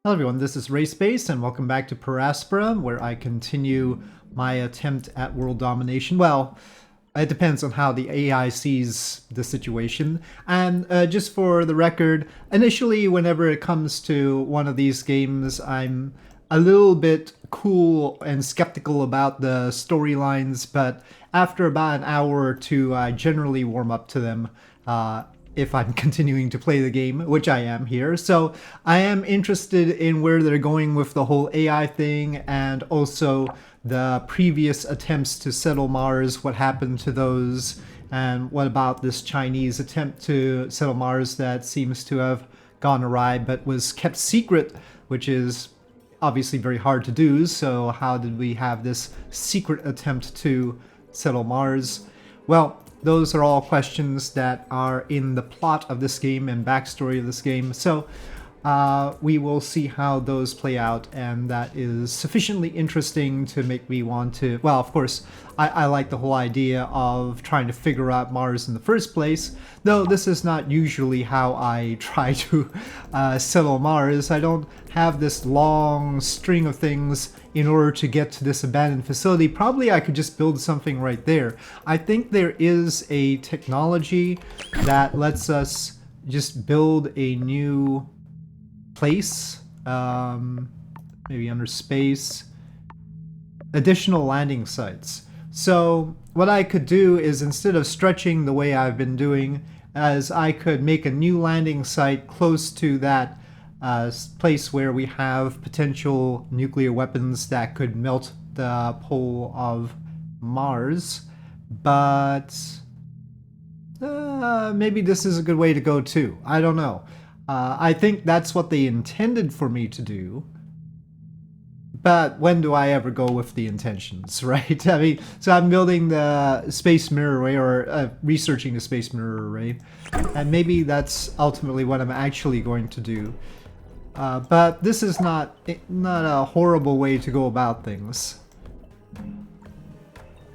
Hello everyone, this is Race and welcome back to Aspera, where I continue my attempt at world domination. Well, it depends on how the AI sees the situation. And just for the record, initially whenever it comes to one of these games, I'm a little bit cool and skeptical about the storylines, but after about an hour or two, I generally warm up to them. If I'm continuing to play the game, which I am here. So I am interested in where they're going with the whole AI thing and also the previous attempts to settle Mars, what happened to those, and what about this Chinese attempt to settle Mars that seems to have gone awry but was kept secret, which is obviously very hard to do. So how did we have this secret attempt to settle Mars? Well, those are all questions that are in the plot of this game and backstory of this game. So we will see how those play out, and that is sufficiently interesting to make me want to... Well, of course, I like the whole idea of trying to figure out Mars in the first place, though this is not usually how I try to settle Mars. I don't have this long string of things in order to get to this abandoned facility. Probably I could just build something right there. I think there is a technology that lets us just build a new place, maybe under space, additional landing sites. So what I could do is, instead of stretching the way I've been doing, as I could make a new landing site close to that place where we have potential nuclear weapons that could melt the pole of Mars. But maybe this is a good way to go too. I don't know. I think that's what they intended for me to do. But when do I ever go with the intentions, right? I mean, so I'm building the space mirror array, or researching the space mirror array, and maybe that's ultimately what I'm actually going to do. But this is not a horrible way to go about things.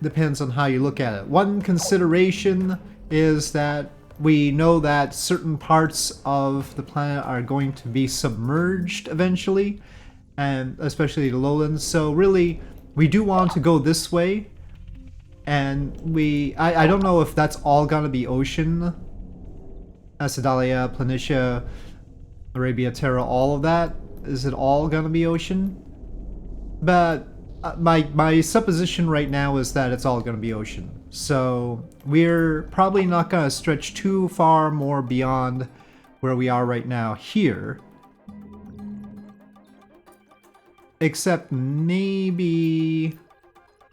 Depends on how you look at it. One consideration is that we know that certain parts of the planet are going to be submerged eventually, and especially the lowlands. So really, we do want to go this way, and I don't know if that's all gonna be ocean. Acidalia, Planitia, Arabia Terra, all of that. Is it all gonna be ocean? But my supposition right now is that it's all gonna be ocean. So we're probably not gonna stretch too far more beyond where we are right now here. Except maybe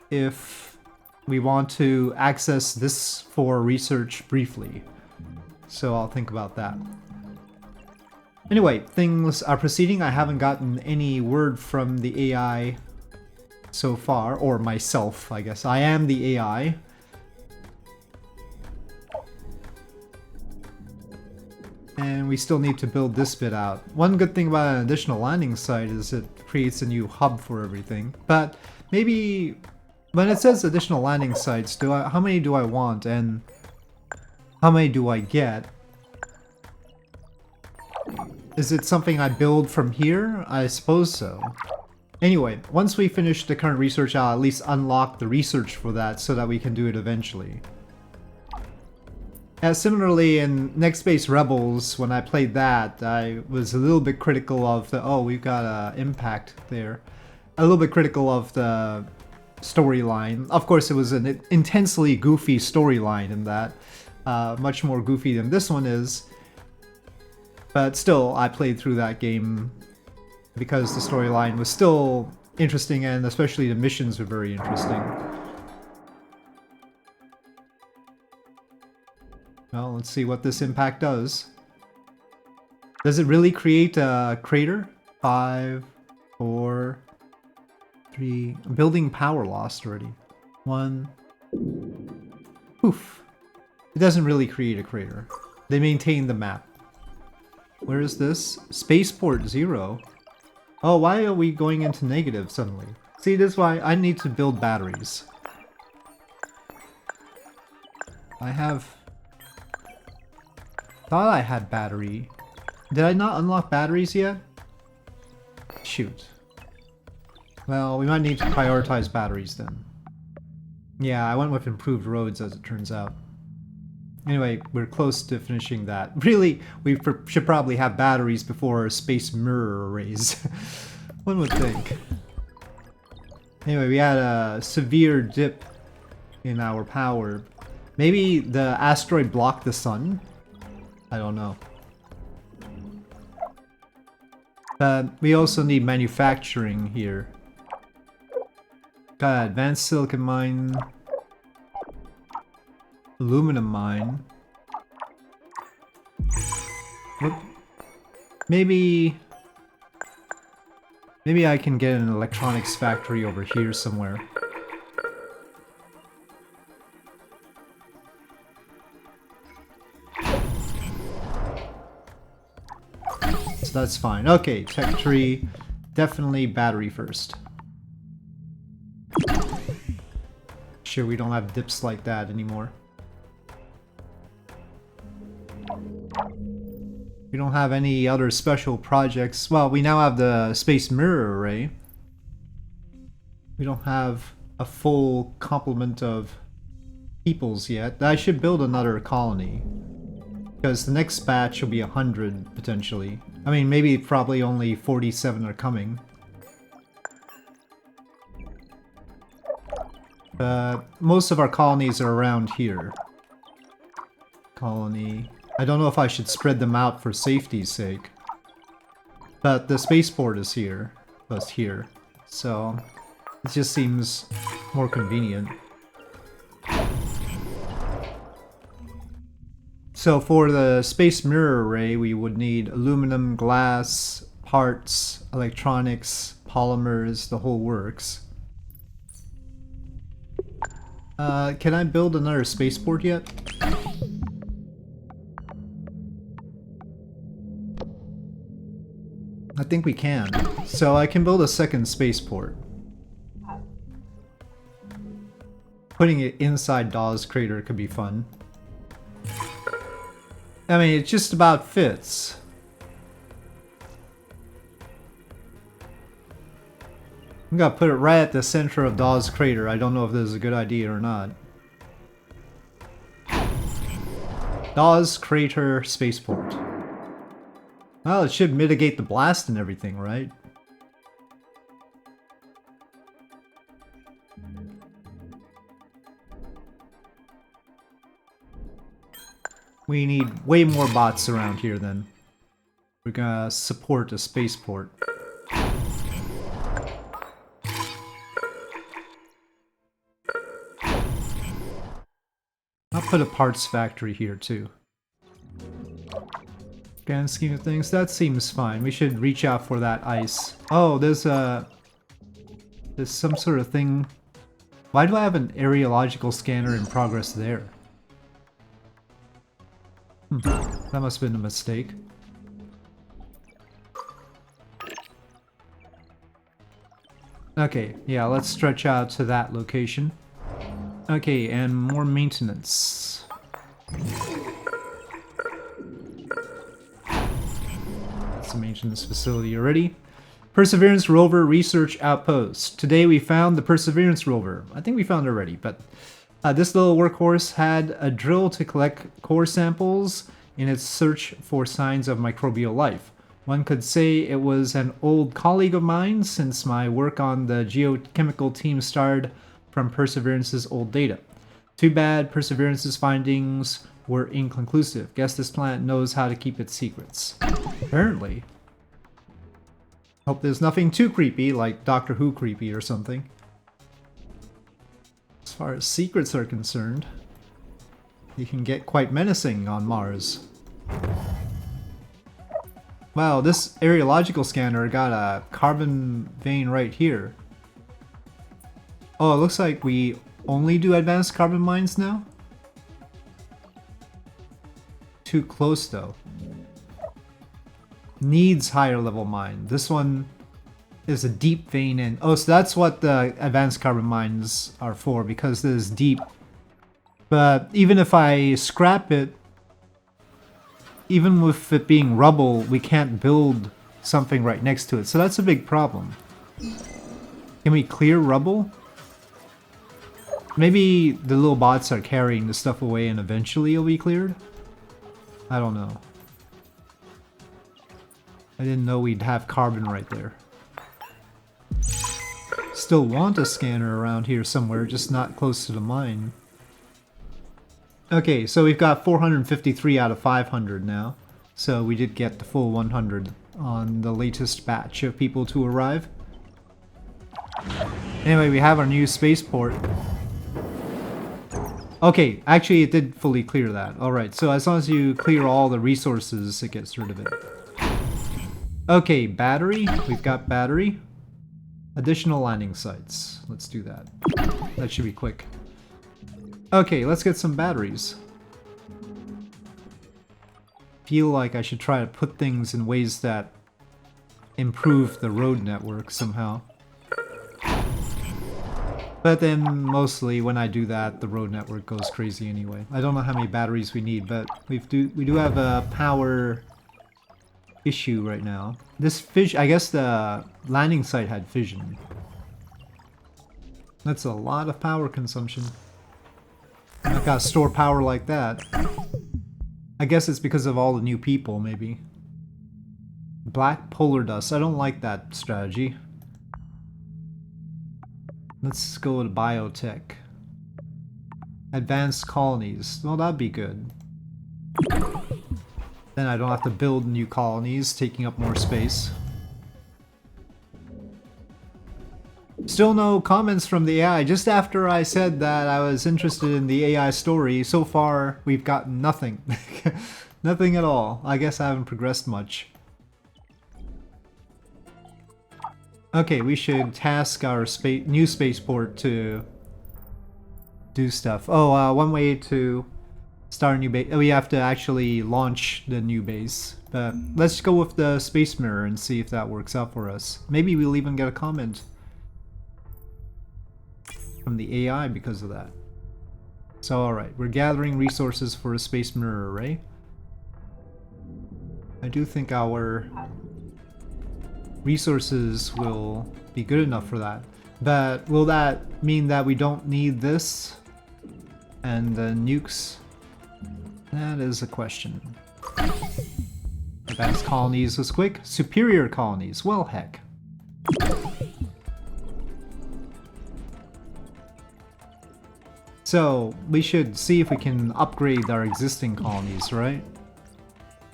if we want to access this for research briefly. So I'll think about that. Anyway, things are proceeding. I haven't gotten any word from the AI so far, or myself, I guess. I am the AI. And we still need to build this bit out. One good thing about an additional landing site is it creates a new hub for everything. But maybe when it says additional landing sites, how many do I want and how many do I get? Is it something I build from here? I suppose so. Anyway, once we finish the current research, I'll at least unlock the research for that so that we can do it eventually. Similarly, in Next Space Rebels, when I played that, I was a little bit critical of the... Oh, we've got impact there. A little bit critical of the storyline. Of course, it was an intensely goofy storyline in that. Much more goofy than this one is. But still, I played through that game because the storyline was still interesting, and especially the missions were very interesting. Well, let's see what this impact does. Does it really create a crater? 5, 4, 3... Building power lost already. 1... Poof. It doesn't really create a crater. They maintain the map. Where is this? Spaceport 0. Oh, why are we going into negative suddenly? See, this is why I need to build batteries. I have... Thought I had battery. Did I not unlock batteries yet? Shoot. Well, we might need to prioritize batteries then. Yeah, I went with improved roads as it turns out. Anyway, we're close to finishing that. Really, we should probably have batteries before space mirror arrays. One would think. Anyway, we had a severe dip in our power. Maybe the asteroid blocked the sun? I don't know. But we also need manufacturing here. Got advanced silicon mine. Aluminum mine. What? Maybe I can get an electronics factory over here somewhere. So that's fine. Okay, tech tree. Definitely battery first. Sure, we don't have dips like that anymore. We don't have any other special projects. Well, we now have the space mirror array. We don't have a full complement of peoples yet. I should build another colony. Because the next batch will be 100, potentially. I mean, maybe probably only 47 are coming. Most of our colonies are around here. Colony. I don't know if I should spread them out for safety's sake. But the spaceport is here. Plus here. So it just seems more convenient. So for the space mirror array, we would need aluminum, glass, parts, electronics, polymers, the whole works. Can I build another spaceport yet? I think we can. So I can build a second spaceport. Putting it inside Dawes Crater could be fun. I mean, it just about fits. I'm gonna put it right at the center of Dawes Crater. I don't know if this is a good idea or not. Dawes Crater Spaceport. Well, it should mitigate the blast and everything, right? We need way more bots around here then. We're gonna support a spaceport. I'll put a parts factory here too. Grand scheme of things, that seems fine. We should reach out for that ice. Oh, there's some sort of thing. Why do I have an areological scanner in progress there? That must have been a mistake. Okay, yeah, let's stretch out to that location. Okay, and more maintenance. That's a maintenance facility already. Perseverance Rover Research Outpost. Today we found the Perseverance Rover. I think we found it already, but this little workhorse had a drill to collect core samples in its search for signs of microbial life. One could say it was an old colleague of mine since my work on the geochemical team started from Perseverance's old data. Too bad Perseverance's findings were inconclusive. Guess this planet knows how to keep its secrets. Apparently. Hope there's nothing too creepy, like Doctor Who creepy or something. As far as secrets are concerned, you can get quite menacing on Mars. Wow, this areological scanner got a carbon vein right here. Oh, it looks like we only do advanced carbon mines now? Too close though. Needs higher level mine. This one is a deep vein in. Oh, so that's what the advanced carbon mines are for, because this is deep. But even if I scrap it, even with it being rubble, we can't build something right next to it, so that's a big problem. Can we clear rubble? Maybe the little bots are carrying the stuff away and eventually it'll be cleared? I don't know. I didn't know we'd have carbon right there. Still want a scanner around here somewhere, just not close to the mine. Okay, so we've got 453 out of 500 now. So we did get the full 100 on the latest batch of people to arrive. Anyway, we have our new spaceport. Okay, actually it did fully clear that. Alright, so as long as you clear all the resources, it gets rid of it. Okay, battery. We've got battery. Additional landing sites. Let's do that. That should be quick. Okay, let's get some batteries. Feel like I should try to put things in ways that improve the road network somehow. But then mostly when I do that, the road network goes crazy anyway. I don't know how many batteries we need, but we do have a power issue right now. This fission, I guess the landing site had fission. That's a lot of power consumption. I gotta store power like that. I guess it's because of all the new people, maybe. Black polar dust. I don't like that strategy. Let's go to biotech. Advanced colonies. Well, that'd be good. Then I don't have to build new colonies, taking up more space. Still no comments from the AI. Just after I said that I was interested in the AI story, so far we've gotten nothing. Nothing at all. I guess I haven't progressed much. Okay, we should task our new spaceport to do stuff. Oh, one way to start a new base. We have to actually launch the new base. But let's go with the space mirror and see if that works out for us. Maybe we'll even get a comment from the AI because of that. So alright, we're gathering resources for a space mirror array. I do think our resources will be good enough for that. But will that mean that we don't need this and the nukes? That is a question. Advanced colonies was quick. Superior colonies, well heck. So we should see if we can upgrade our existing colonies, right?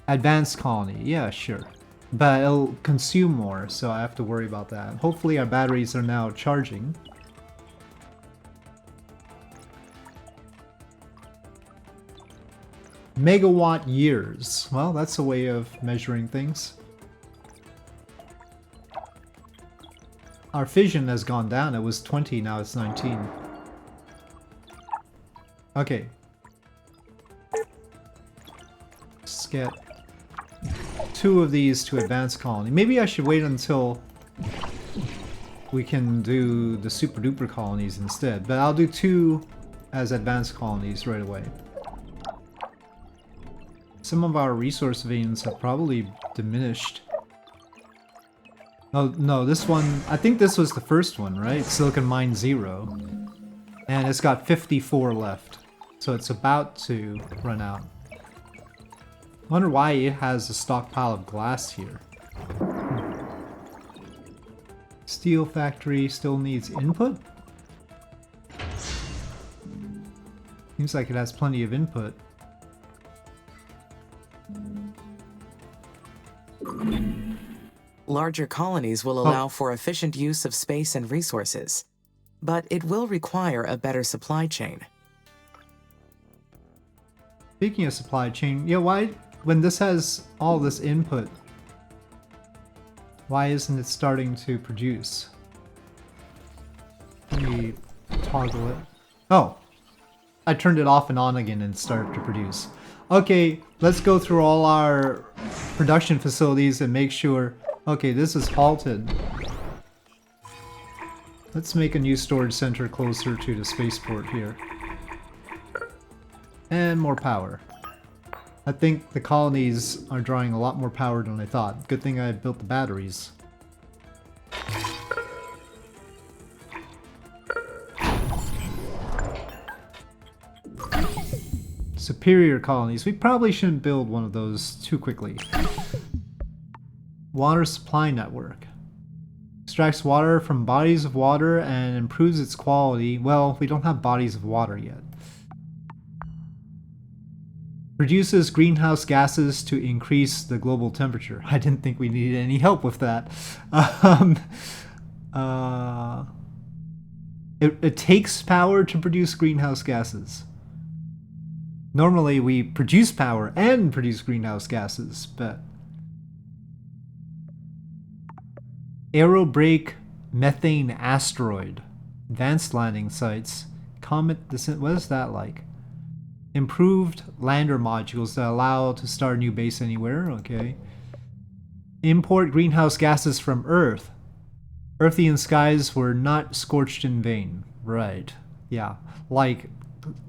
Advanced colony, yeah, sure. But it'll consume more, so I have to worry about that. Hopefully our batteries are now charging. Megawatt years. Well, that's a way of measuring things. Our fission has gone down. It was 20, now it's 19. Okay. Let's get 2 of these to advanced colony. Maybe I should wait until we can do the super duper colonies instead, but I'll do 2 as advanced colonies right away. Some of our resource veins have probably diminished. Oh no, this one, I think this was the first one, right? Silicon Mine 0. And it's got 54 left. So it's about to run out. Wonder why it has a stockpile of glass here. Steel factory still needs input? Seems like it has plenty of input. Larger colonies will allow for efficient use of space and resources, but it will require a better supply chain. Speaking of supply chain, yeah, why, when this has all this input, why isn't it starting to produce? Let me toggle it. Oh, I turned it off and on again and started to produce. Okay, let's go through all our production facilities and make sure. Okay, this is halted. Let's make a new storage center closer to the spaceport here. And more power. I think the colonies are drawing a lot more power than I thought. Good thing I built the batteries. Superior colonies. We probably shouldn't build one of those too quickly. Water supply network. Extracts water from bodies of water and improves its quality. Well, we don't have bodies of water yet. Produces greenhouse gases to increase the global temperature. I didn't think we needed any help with that. It takes power to produce greenhouse gases. Normally we produce power and produce greenhouse gases, but... Aerobrake methane asteroid. Advanced landing sites. Comet descent. What is that like? Improved lander modules that allow to start a new base anywhere. Okay. Import greenhouse gases from Earth. Earthian skies were not scorched in vain. Right. Yeah. Like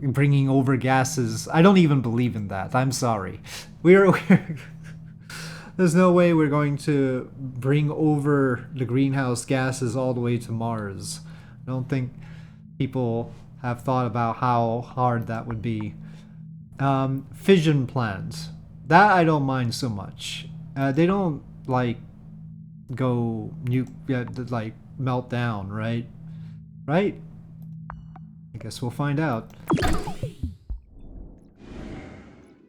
bringing over gases. I don't even believe in that. I'm sorry. We're there's no way we're going to bring over the greenhouse gases all the way to Mars. I don't think people have thought about how hard that would be. Fission plants. That I don't mind so much. They don't, like, go like, melt down, right? Right? I guess we'll find out.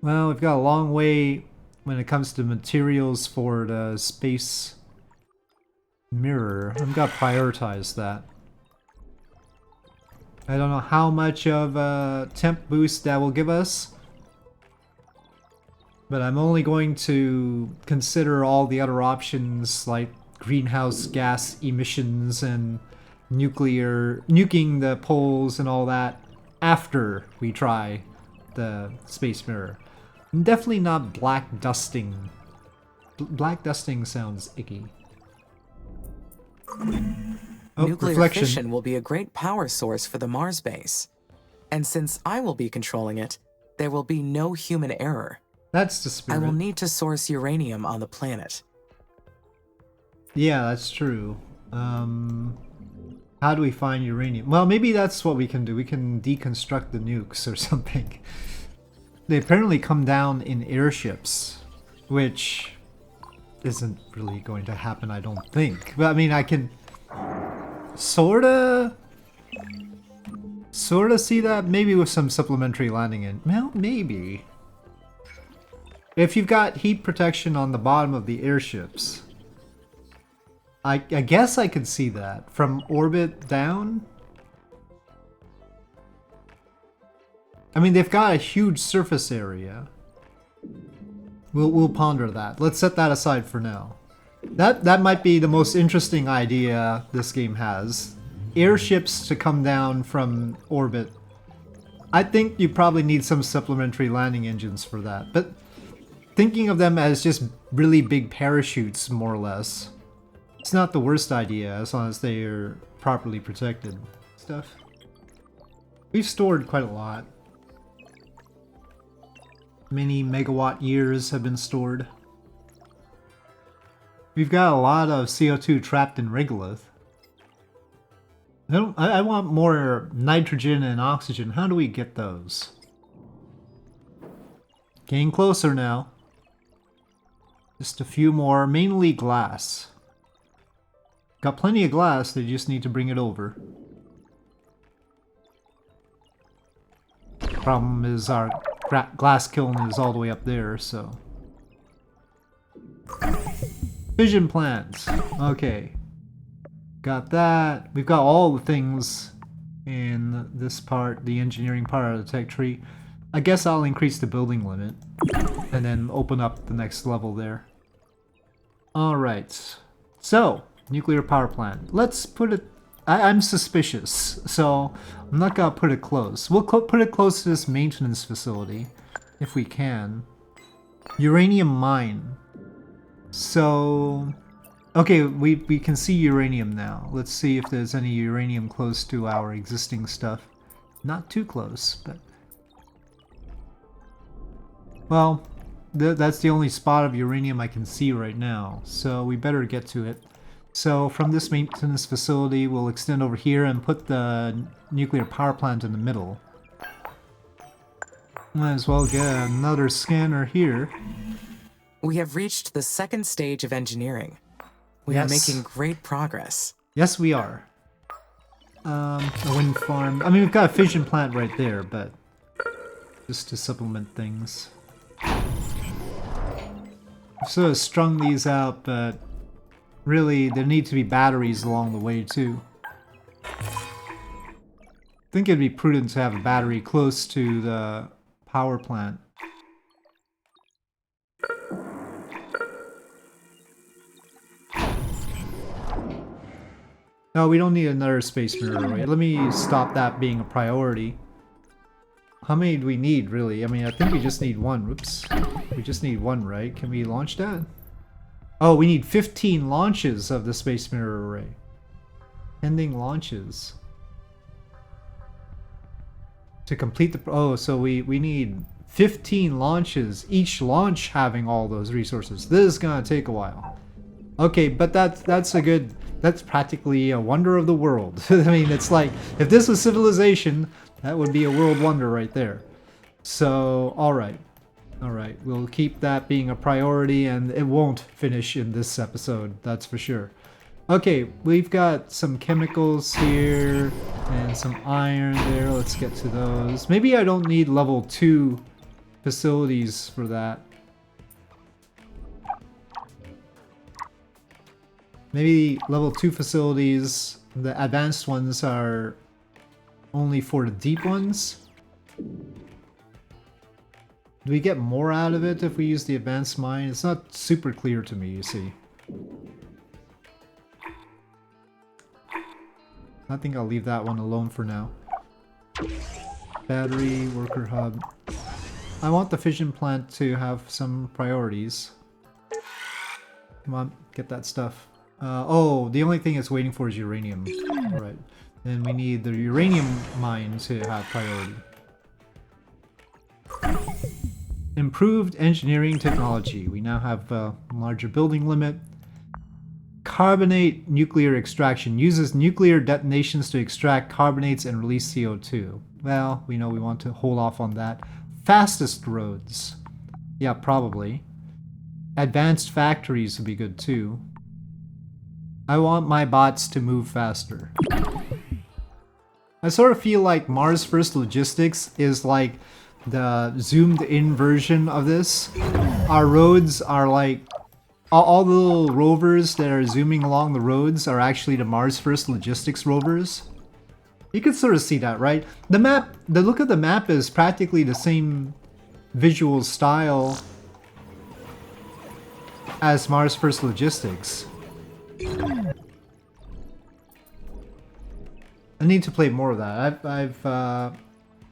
Well, we've got a long way when it comes to materials for the space mirror. I've got to prioritize that. I don't know how much of a temp boost that will give us, but I'm only going to consider all the other options like greenhouse gas emissions and nuking the poles and all that after we try the space mirror. Definitely not black dusting. Black dusting sounds icky. Oh, Nuclear reflection. fission will be a great power source for the Mars base. And since I will be controlling it, there will be no human error. That's the spirit. I will need to source uranium on the planet. Yeah, that's true. How do we find uranium? Well, maybe that's what we can do. We can deconstruct the nukes or something. They apparently come down in airships, which isn't really going to happen, I don't think. But I mean, I can sorta see that maybe with some supplementary landing in. Well, maybe. If you've got heat protection on the bottom of the airships, I guess I could see that from orbit down. I mean, they've got a huge surface area. We'll ponder that. Let's set that aside for now. That might be the most interesting idea this game has. Airships to come down from orbit. I think you probably need some supplementary landing engines for that. But thinking of them as just really big parachutes, more or less, it's not the worst idea as long as they are properly protected. Stuff. We've stored quite a lot. Many megawatt years have been stored. We've got a lot of CO2 trapped in regolith. I want more nitrogen and oxygen. How do we get those? Getting closer now. Just a few more, mainly glass. Got plenty of glass, they just need to bring it over. Problem is our glass kiln is all the way up there, so... Fission plants. Okay. Got that. We've got all the things in this part, the engineering part of the tech tree. I guess I'll increase the building limit and then open up the next level there. Alright. So, nuclear power plant. Let's put it... I'm suspicious, so I'm not gonna put it close. We'll put it close to this maintenance facility, if we can. Uranium mine. So... Okay, we can see uranium now. Let's see if there's any uranium close to our existing stuff. Not too close, but... Well, that's the only spot of uranium I can see right now, so we better get to it. So from this maintenance facility, we'll extend over here and put the nuclear power plant in the middle. Might as well get another scanner here. We have reached the second stage of engineering. We are making great progress. Yes, we are. A wind farm. I mean, we've got a fission plant right there, but just to supplement things. I've sort of strung these out, but really, there need to be batteries along the way, too. I think it'd be prudent to have a battery close to the power plant. No, we don't need another space mirror. Wait, let me stop that being a priority. How many do we need, really? I mean, I think we just need one. Whoops. We just need one, right? Can we launch that? Oh, we need 15 launches of the space mirror array. Pending launches. To complete the... Oh, so we need 15 launches. Each launch having all those resources. This is gonna take a while. Okay, but that's a good... That's practically a wonder of the world. I mean, it's like, if this was civilization, that would be a world wonder right there. So, alright. Alright, we'll keep that being a priority, and it won't finish in this episode, that's for sure. Okay, we've got some chemicals here, and some iron there. Let's get to those. Maybe I don't need level 2 facilities for that. Maybe level 2 facilities, the advanced ones are only for the deep ones. Do we get more out of it if we use the advanced mine? It's not super clear to me, you see. I think I'll leave that one alone for now. Battery, worker hub. I want the fission plant to have some priorities. Come on, get that stuff. Oh, the only thing it's waiting for is uranium. Alright. Then we need the uranium mine to have priority. Improved engineering technology. We now have a larger building limit. Carbonate nuclear extraction. Uses nuclear detonations to extract carbonates and release CO2. Well, we know we want to hold off on that. Fastest roads. Yeah, probably. Advanced factories would be good too. I want my bots to move faster. I sort of feel like Mars First Logistics is like the zoomed in version of this. Our roads are like... all the little rovers that are zooming along the roads are actually the Mars First Logistics rovers. You can sort of see that, right? The map, the look of the map is practically the same visual style as Mars First Logistics. I need to play more of that. I've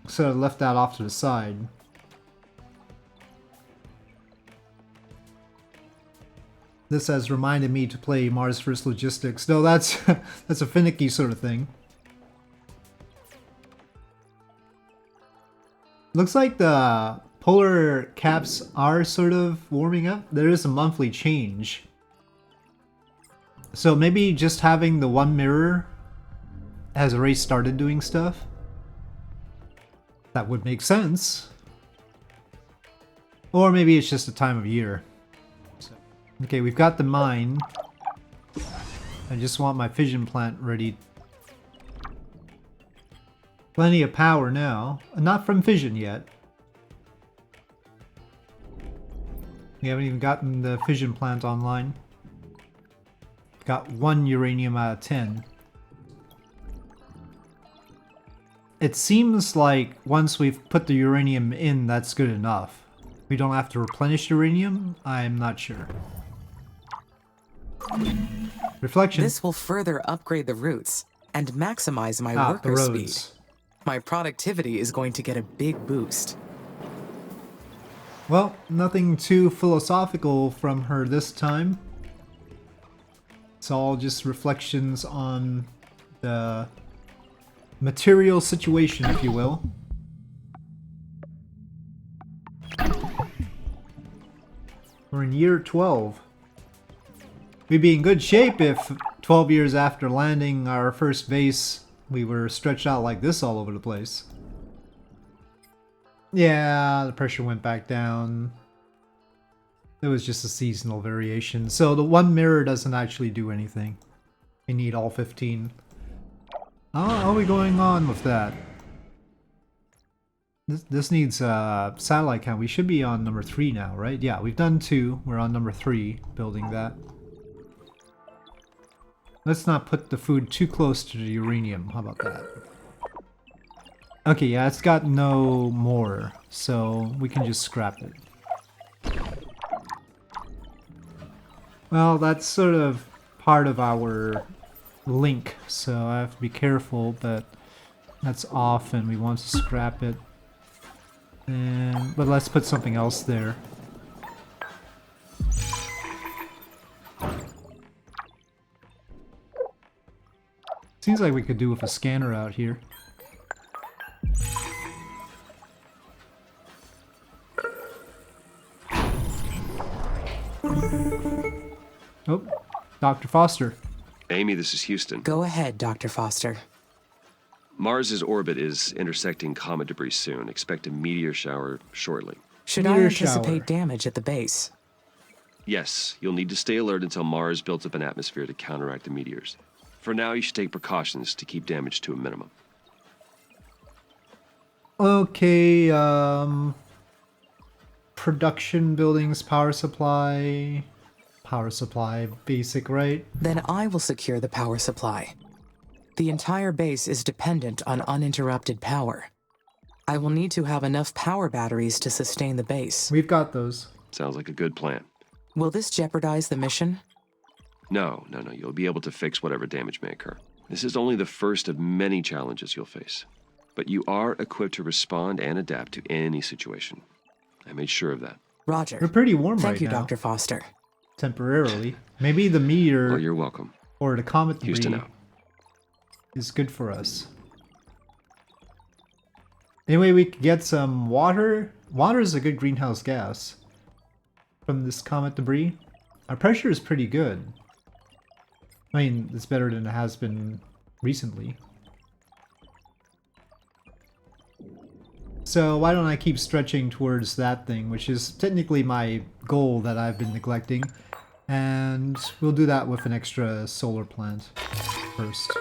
sort of left that off to the side. This has reminded me to play Mars First Logistics. No, that's that's a finicky sort of thing. Looks like the polar caps are sort of warming up. There is a monthly change. So maybe just having the one mirror has already started doing stuff. That would make sense. Or maybe it's just a time of year. Okay, we've got the mine. I just want my fission plant ready. Plenty of power now. Not from fission yet. We haven't even gotten the fission plant online. Got 1 uranium out of 10. It seems like once we've put the uranium in, that's good enough. We don't have to replenish uranium? I'm not sure. Reflection. This will further upgrade the routes and maximize my worker speed. My productivity is going to get a big boost. Well, nothing too philosophical from her this time. It's all just reflections on the material situation, if you will. We're in year 12. We'd be in good shape if 12 years after landing our first base, we were stretched out like this all over the place. Yeah, the pressure went back down. It was just a seasonal variation. So the one mirror doesn't actually do anything. We need all 15. How are we going on with that? This needs satellite count. We should be on number 3 now, right? Yeah, we've done 2. We're on number 3, building that. Let's not put the food too close to the uranium. How about that? Okay, yeah, it's got no more, so we can just scrap it. Well, that's sort of part of our link, so I have to be careful, but that's off and we want to scrap it. But let's put something else there. Seems like we could do with a scanner out here. Oh, Dr. Foster. Amy, this is Houston. Go ahead, Dr. Foster. Mars's orbit is intersecting comet debris soon. Expect a meteor shower shortly. Should I anticipate damage at the base? Yes, you'll need to stay alert until Mars builds up an atmosphere to counteract the meteors. For now, you should take precautions to keep damage to a minimum. Okay, production buildings, power supply. Power supply, basic, right? Then I will secure the power supply. The entire base is dependent on uninterrupted power. I will need to have enough power batteries to sustain the base. We've got those. Sounds like a good plan. Will this jeopardize the mission? No. You'll be able to fix whatever damage may occur. This is only the first of many challenges you'll face. But you are equipped to respond and adapt to any situation. I made sure of that. Roger. We're pretty warm right now. Thank you, Dr. Foster. Temporarily. Maybe the meteor... Oh, you're welcome. Or the comet debris Houston out. Is good for us. Anyway, we could get some water. Water is a good greenhouse gas from this comet debris. Our pressure is pretty good. I mean, it's better than it has been recently. So why don't I keep stretching towards that thing, which is technically my goal that I've been neglecting. And we'll do that with an extra solar plant first.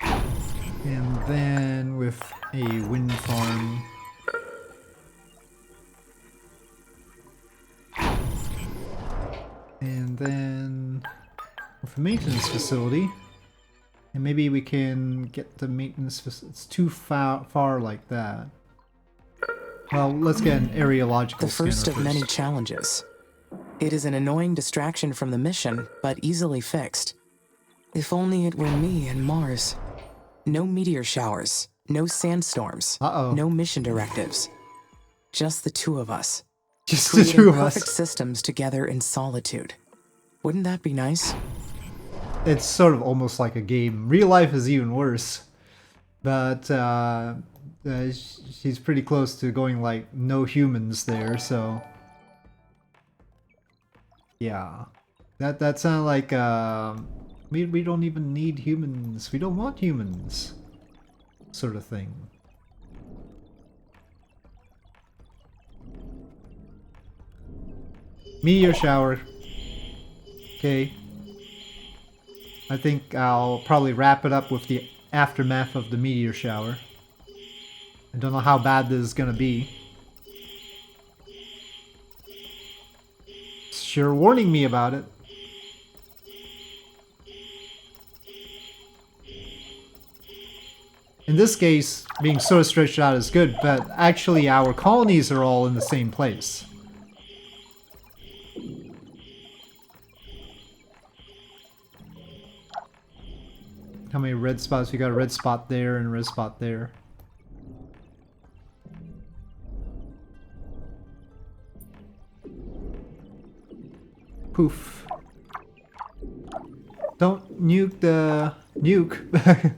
And then with a wind farm. And then with a maintenance facility. And maybe we can get the maintenance facility. It's too far like that. Well, let's get an areological The first scanner of many challenges. It is an annoying distraction from the mission, but easily fixed. If only it were me and Mars. No meteor showers, no sandstorms, no mission directives. Just the two of us. Just the two of us. Perfect systems together in solitude. Wouldn't that be nice? It's sort of almost like a game. Real life is even worse. But she's pretty close to going like no humans there, so... Yeah. That sounded like we don't even need humans. We don't want humans. Sort of thing. Meteor shower. Okay. I think I'll probably wrap it up with the aftermath of the meteor shower. I don't know how bad this is gonna be. Sure warning me about it. In this case, being so stretched out is good, but actually our colonies are all in the same place. How many red spots? We got a red spot there and a red spot there. Poof. Don't nuke the nuke.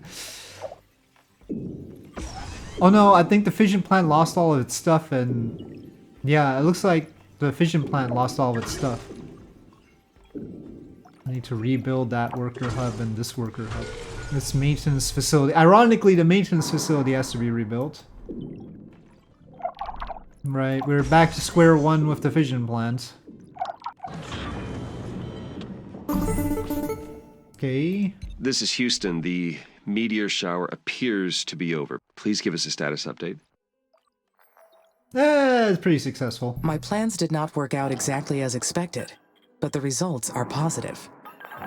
Oh no, I think the fission plant lost all of its stuff and... Yeah, it looks like the fission plant lost all of its stuff. I need to rebuild that worker hub and this worker hub. This maintenance facility. Ironically, the maintenance facility has to be rebuilt. Right, we're back to square one with the fission plant. Okay. This is Houston. The meteor shower appears to be over. Please give us a status update. It's pretty successful. My plans did not work out exactly as expected, but the results are positive.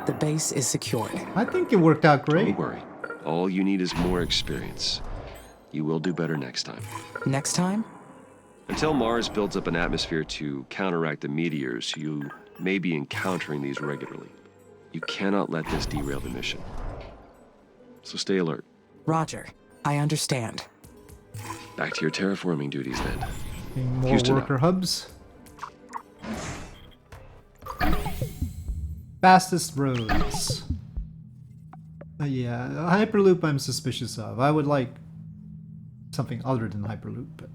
The base is secured. I think it worked out great. Don't worry. All you need is more experience. You will do better next time. Next time? Until Mars builds up an atmosphere to counteract the meteors, you may be encountering these regularly. You cannot let this derail the mission. So stay alert. Roger. I understand. Back to your terraforming duties then. Getting more Houston worker hubs. Fastest roads. Yeah, Hyperloop I'm suspicious of. I would like something other than Hyperloop, but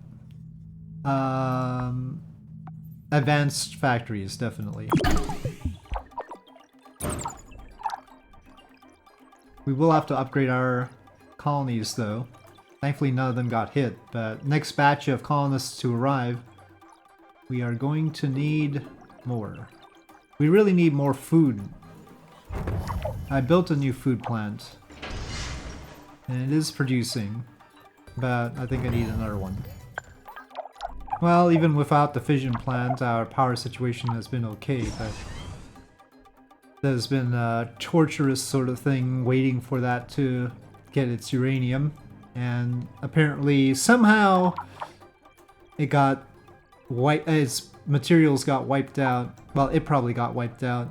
advanced factories, definitely. We will have to upgrade our colonies, though. Thankfully, none of them got hit, but next batch of colonists to arrive, we are going to need more. We really need more food. I built a new food plant, and it is producing, but I think I need another one. Well, even without the fission plant, our power situation has been okay, but there's been a torturous sort of thing waiting for that to get its uranium, and apparently somehow it got its materials got wiped out. Well, it probably got wiped out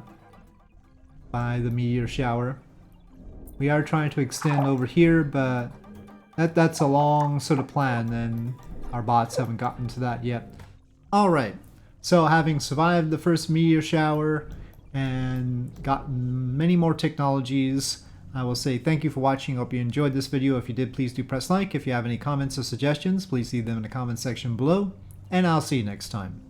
by the meteor shower. We are trying to extend over here, but that's a long sort of plan, and our bots haven't gotten to that yet. Alright, so having survived the first meteor shower and gotten many more technologies, I will say thank you for watching. Hope you enjoyed this video. If you did, please do press like. If you have any comments or suggestions, please leave them in the comment section below, and I'll see you next time.